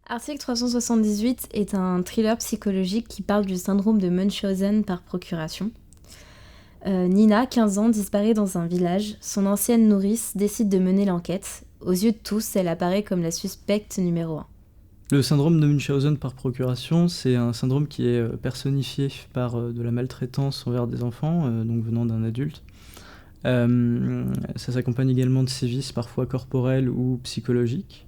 Article 378 est un thriller psychologique qui parle du syndrome de Munchausen par procuration. Nina, 15 ans, disparaît dans un village. Son ancienne nourrice décide de mener l'enquête. Aux yeux de tous, elle apparaît comme la suspecte numéro 1. Le syndrome de Munchausen par procuration, c'est un syndrome qui est personnifié par de la maltraitance envers des enfants, donc venant d'un adulte. Ça s'accompagne également de sévices parfois corporels ou psychologiques.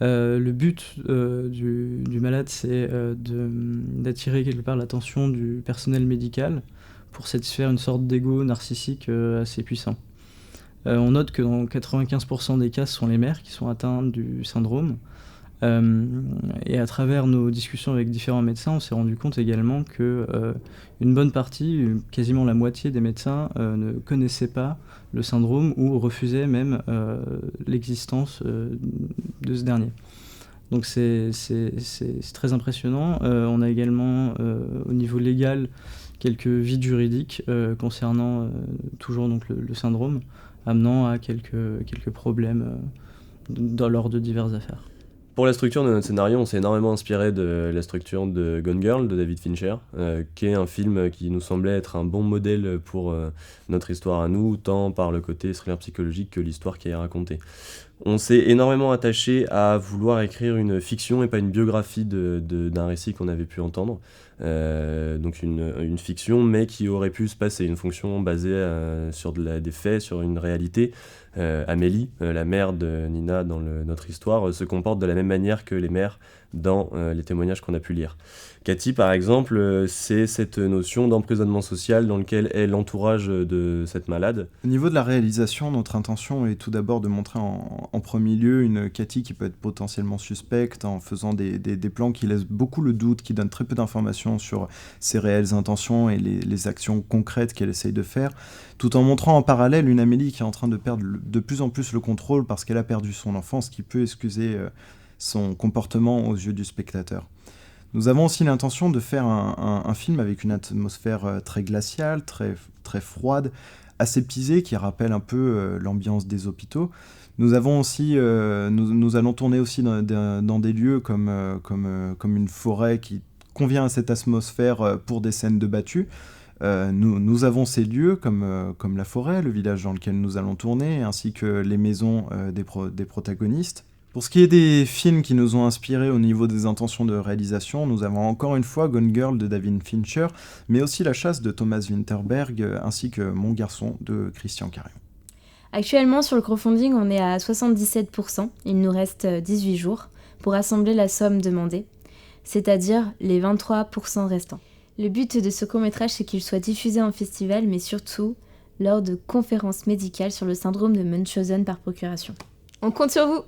Le but du malade, c'est d'attirer quelque part l'attention du personnel médical pour satisfaire une sorte d'ego narcissique assez puissant. On note que dans 95% des cas, ce sont les mères qui sont atteintes du syndrome. Et à travers nos discussions avec différents médecins, on s'est rendu compte également que une bonne partie, quasiment la moitié des médecins ne connaissaient pas le syndrome ou refusaient même l'existence de ce dernier. Donc c'est très impressionnant. On a également au niveau légal quelques vides juridiques concernant toujours donc le syndrome, amenant à quelques problèmes lors de diverses affaires. Pour la structure de notre scénario, on s'est énormément inspiré de la structure de Gone Girl de David Fincher, qui est un film qui nous semblait être un bon modèle pour notre histoire à nous, tant par le côté thriller psychologique que l'histoire qui est racontée. On s'est énormément attaché à vouloir écrire une fiction et pas une biographie d'un récit qu'on avait pu entendre. Donc une fiction, mais qui aurait pu se passer, une fonction basée sur des faits, sur une réalité. Amélie, la mère de Nina dans notre histoire, se comporte de la même manière que les mères dans les témoignages qu'on a pu lire. Cathy, par exemple, c'est cette notion d'emprisonnement social dans lequel est l'entourage de cette malade. Au niveau de la réalisation, notre intention est tout d'abord de montrer en premier lieu une Cathy qui peut être potentiellement suspecte en faisant des plans qui laissent beaucoup le doute, qui donnent très peu d'informations sur ses réelles intentions et les actions concrètes qu'elle essaye de faire, tout en montrant en parallèle une Amélie qui est en train de perdre de plus en plus le contrôle parce qu'elle a perdu son enfant, ce qui peut excuser son comportement aux yeux du spectateur. Nous avons aussi l'intention de faire un film avec une atmosphère très glaciale, très, très froide, aseptisée, qui rappelle un peu l'ambiance des hôpitaux. Nous avons aussi, nous allons tourner aussi dans des lieux comme une forêt qui convient à cette atmosphère pour des scènes de battues. Nous avons ces lieux comme la forêt, le village dans lequel nous allons tourner, ainsi que les maisons des protagonistes. Pour ce qui est des films qui nous ont inspirés au niveau des intentions de réalisation, nous avons encore une fois Gone Girl de David Fincher, mais aussi La Chasse de Thomas Winterberg, ainsi que Mon Garçon de Christian Carion. Actuellement, sur le crowdfunding, on est à 77%. Il nous reste 18 jours pour rassembler la somme demandée, c'est-à-dire les 23% restants. Le but de ce court-métrage, c'est qu'il soit diffusé en festival, mais surtout lors de conférences médicales sur le syndrome de Munchausen par procuration. On compte sur vous!